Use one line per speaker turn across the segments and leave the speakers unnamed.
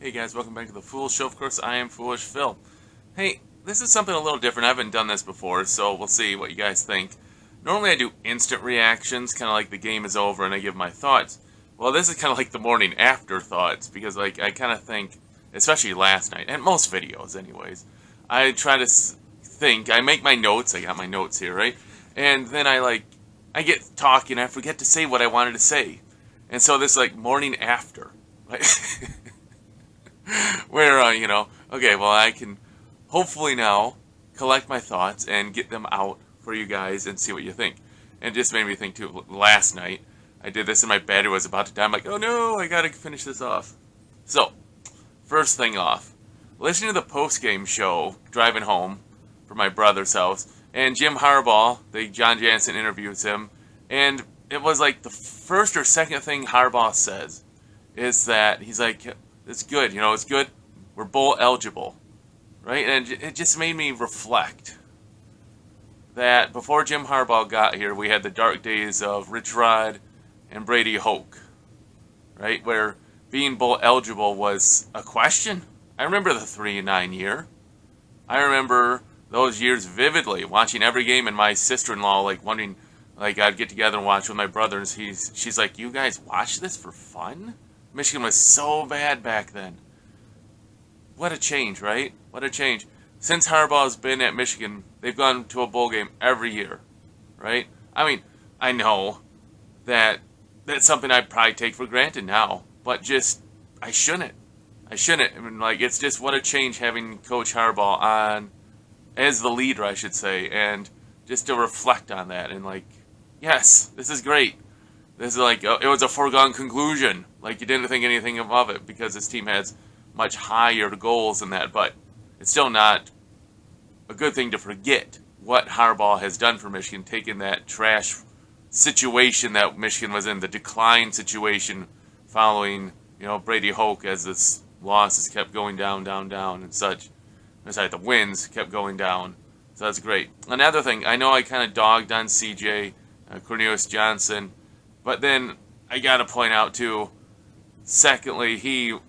Hey guys, welcome back to the Foolish Show. Of course, I am Foolish Phil. Hey, this is something a little different. I haven't done this before, so we'll see what you guys think. Normally I do instant reactions, kind of like the game is over and I give my thoughts. Well, this is kind of like the morning after thoughts, because I kind of think, especially last night, and most videos anyways, I try to think, I make my notes, I got my notes here, right? And then I get talking, I forget to say what I wanted to say. And so this morning after, right? Where, okay, well, I can hopefully now collect my thoughts and get them out for you guys and see what you think. And it just made me think, too, last night, I did this in my bed, it was about to die, I'm like, oh no, I gotta finish this off. So, first thing off, listening to the post-game show, driving home from my brother's house, and Jim Harbaugh, the John Jansen interviews him, and it was like the first or second thing Harbaugh says is that he's like, it's good, it's good. We're bowl eligible, right? And it just made me reflect that before Jim Harbaugh got here, we had the dark days of Rich Rod and Brady Hoke, right? Where being bowl eligible was a question. I remember the 3-9 year. I remember those years vividly, watching every game, and my sister-in-law wondering, I'd get together and watch with my brother, and she's like, you guys watch this for fun? Michigan was so bad back then. What a change, right? What a change. Since Harbaugh's been at Michigan, they've gone to a bowl game every year, right? I mean, I know that that's something I probably take for granted now, but just, I shouldn't. I mean, it's just what a change having Coach Harbaugh on as the leader, I should say, and just to reflect on that and yes, this is great. This is it was a foregone conclusion. You didn't think anything of it because this team has much higher goals than that. But it's still not a good thing to forget what Harbaugh has done for Michigan, taking that trash situation that Michigan was in, the decline situation following, Brady Hoke, as this losses kept going down, and such. The wins kept going down. So that's great. Another thing, I know I kind of dogged on CJ, Cornelius Johnson, but then I gotta point out too, secondly, he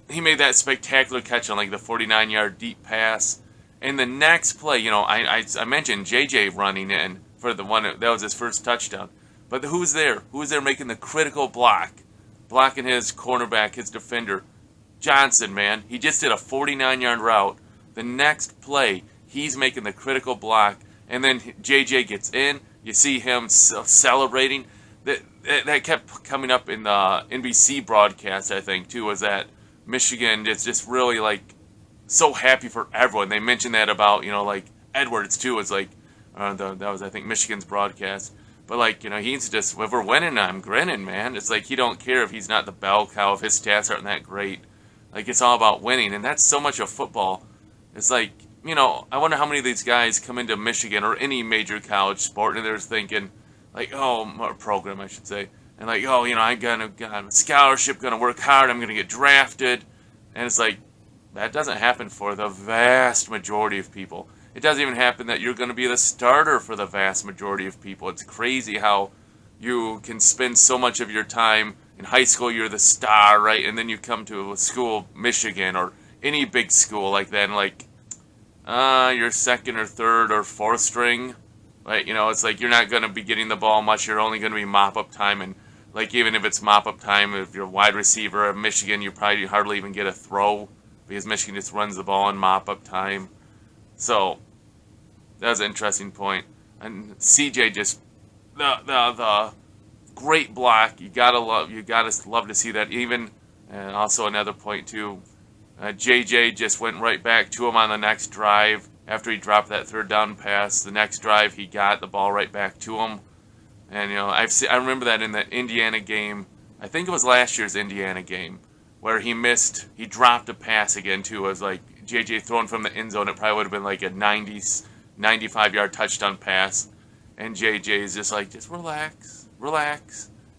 made that spectacular catch on the 49-yard deep pass. And the next play, I mentioned JJ running in for the one that was his first touchdown. But who's there? Who's there making the critical block? Blocking his cornerback, his defender. Johnson, man. He just did a 49-yard route. The next play, he's making the critical block. And then JJ gets in. You see him celebrating. That kept coming up in the NBC broadcast, I think, too, was that Michigan is just really, so happy for everyone. They mentioned that about, Edwards, too, was that was, I think, Michigan's broadcast. But, he's just, if we're winning, I'm grinning, man. It's he don't care if he's not the bell cow, if his stats aren't that great. It's all about winning, and that's so much of football. It's I wonder how many of these guys come into Michigan or any major college sport, and they're thinking, or program, I should say, and I'm gonna got a scholarship, gonna work hard, I'm gonna get drafted, and it's that doesn't happen for the vast majority of people. It doesn't even happen that you're gonna be the starter for the vast majority of people. It's crazy how you can spend so much of your time in high school, you're the star, right, and then you come to a school, Michigan, or any big school like that, and you're second or third or fourth string. It's you're not going to be getting the ball much. You're only going to be mop-up time. And, even if it's mop-up time, if you're a wide receiver at Michigan, you probably hardly even get a throw because Michigan just runs the ball in mop-up time. So, that was an interesting point. And CJ just, the great block. You gotta love to see that. Even, and also another point, too, JJ just went right back to him on the next drive. After he dropped that third down pass, the next drive he got the ball right back to him. And I remember that in the Indiana game. I think it was last year's Indiana game where he dropped a pass again too. It was JJ throwing from the end zone. It probably would have been a 95-yard touchdown pass. And JJ is just relax.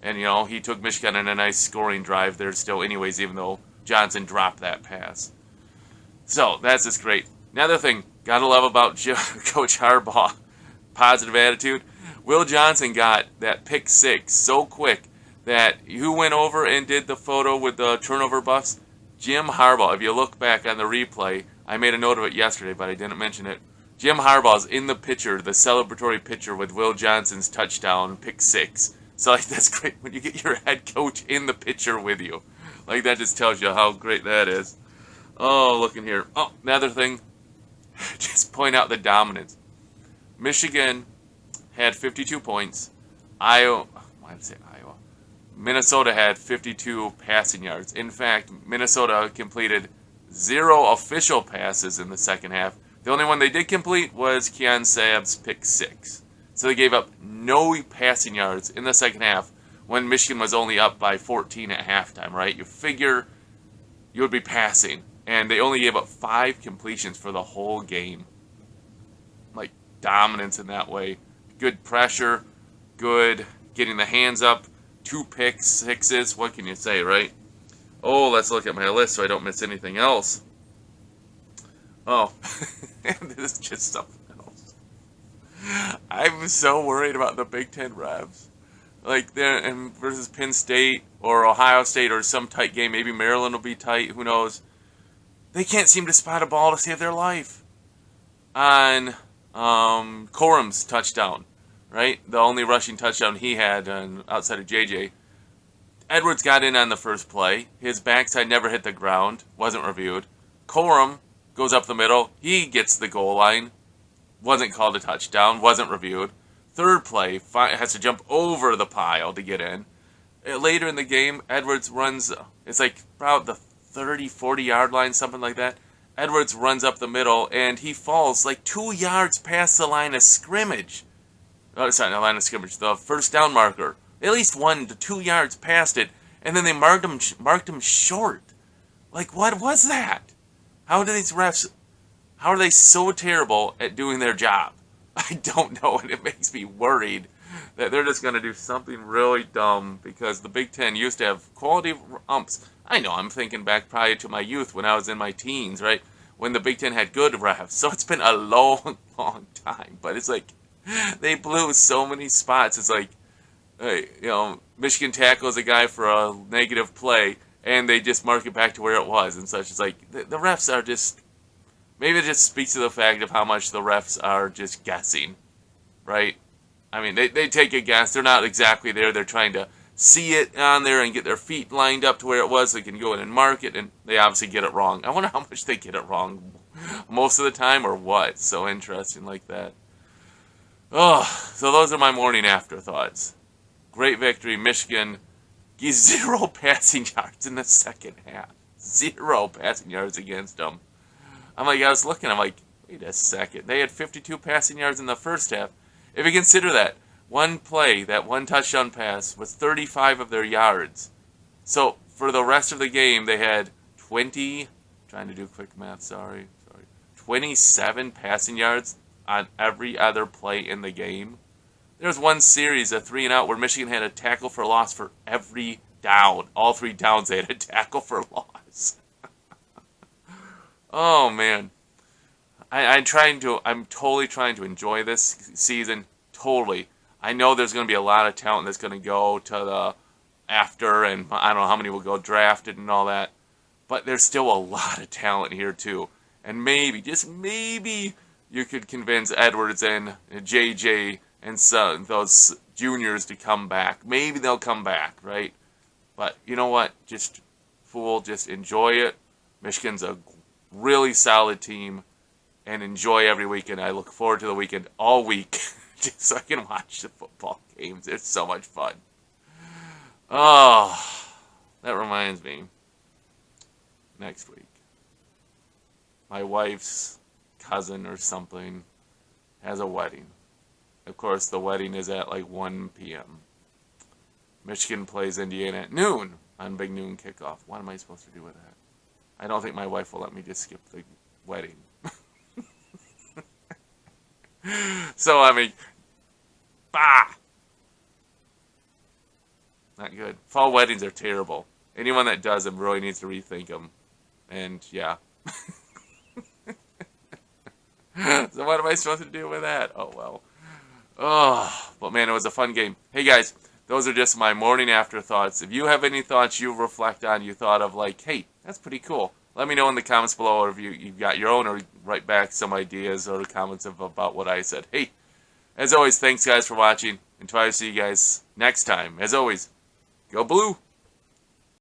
And he took Michigan in a nice scoring drive there still anyways, even though Johnson dropped that pass. So that's just great. Another thing, gotta love about Coach Harbaugh, positive attitude. Will Johnson got that pick six so quick that who went over and did the photo with the turnover buffs? Jim Harbaugh, if you look back on the replay, I made a note of it yesterday, but I didn't mention it. Jim Harbaugh's in the picture, the celebratory picture with Will Johnson's touchdown, pick 6. So like that's great when you get your head coach in the picture with you. Like that just tells you how great that is. Oh, looking here. Oh, another thing. Just point out the dominance. Michigan had 52 points. Iowa. Why did I say Iowa? Minnesota had 52 passing yards. In fact, Minnesota completed 0 official passes in the second half. The only one they did complete was Keon Sabb's pick 6. So they gave up no passing yards in the second half when Michigan was only up by 14 at halftime, right? You figure you would be passing. And they only gave up 5 completions for the whole game. Like, dominance in that way. Good pressure. Good getting the hands up. 2 pick 6s. What can you say, right? Oh, let's look at my list so I don't miss anything else. Oh, this is just something else. I'm so worried about the Big Ten refs. Like, they're versus Penn State or Ohio State or some tight game. Maybe Maryland will be tight. Who knows? They can't seem to spot a ball to save their life. On Corum's touchdown, right? The only rushing touchdown he had outside of JJ. Edwards got in on the first play. His backside never hit the ground. Wasn't reviewed. Corum goes up the middle. He gets the goal line. Wasn't called a touchdown. Wasn't reviewed. Third play, has to jump over the pile to get in. Later in the game, Edwards runs, it's like about the 30, 40 yard line, something like that. Edwards runs up the middle, and he falls like 2 yards past the line of scrimmage. Oh, sorry, not line of scrimmage, the first down marker. At least 1 to 2 yards past it, and then they marked him short. Like, what was that? How do these refs, how are they so terrible at doing their job? I don't know, and it makes me worried that they're just going to do something really dumb because the Big Ten used to have quality umps. I know, I'm thinking back probably to my youth when I was in my teens, right? When the Big Ten had good refs. So it's been a long, long time. But it's like, they blew so many spots. It's like, Michigan tackles a guy for a negative play, and they just mark it back to where it was and such. It's like, the refs are just, maybe it just speaks to the fact of how much the refs are just guessing, right? I mean, they take a guess. They're not exactly there. They're trying to see it on there and get their feet lined up to where it was so they can go in and mark it, and they obviously get it wrong. I wonder how much they get it wrong most of the time or what. So interesting like that. Oh, so those are my morning afterthoughts. Great victory. Michigan gets 0 passing yards in the second half. 0 passing yards against them. I was looking, I'm like, wait a second. They had 52 passing yards in the first half. If you consider that, one play, that one touchdown pass, was 35 of their yards. So, for the rest of the game, they had trying to do quick math, 27 passing yards on every other play in the game. There was one series, a 3-and-out, where Michigan had a tackle for loss for every down. All 3 downs, they had a tackle for loss. Oh, man. I'm totally trying to enjoy this season. Totally. I know there's going to be a lot of talent that's going to go to the after, and I don't know how many will go drafted and all that. But there's still a lot of talent here, too. And maybe, just maybe, you could convince Edwards and JJ and those juniors to come back. Maybe they'll come back, right? But you know what? Just enjoy it. Michigan's a really solid team. And enjoy every weekend. I look forward to the weekend all week just so I can watch the football games. It's so much fun. Oh, that reminds me. Next week, my wife's cousin or something has a wedding. Of course, the wedding is at like 1 p.m. Michigan plays Indiana at noon on Big Noon kickoff. What am I supposed to do with that? I don't think my wife will let me just skip the wedding. So, not good. Fall weddings are terrible. Anyone that does them really needs to rethink them. And, yeah. So what am I supposed to do with that? Oh, well. Oh, but man, it was a fun game. Hey, guys, those are just my morning afterthoughts. If you have any thoughts you reflect on, you thought of like, hey, that's pretty cool, let me know in the comments below, or if you've got your own, or write back some ideas or comments about what I said. Hey, as always, thanks guys for watching. Until I see you guys next time. As always, go blue!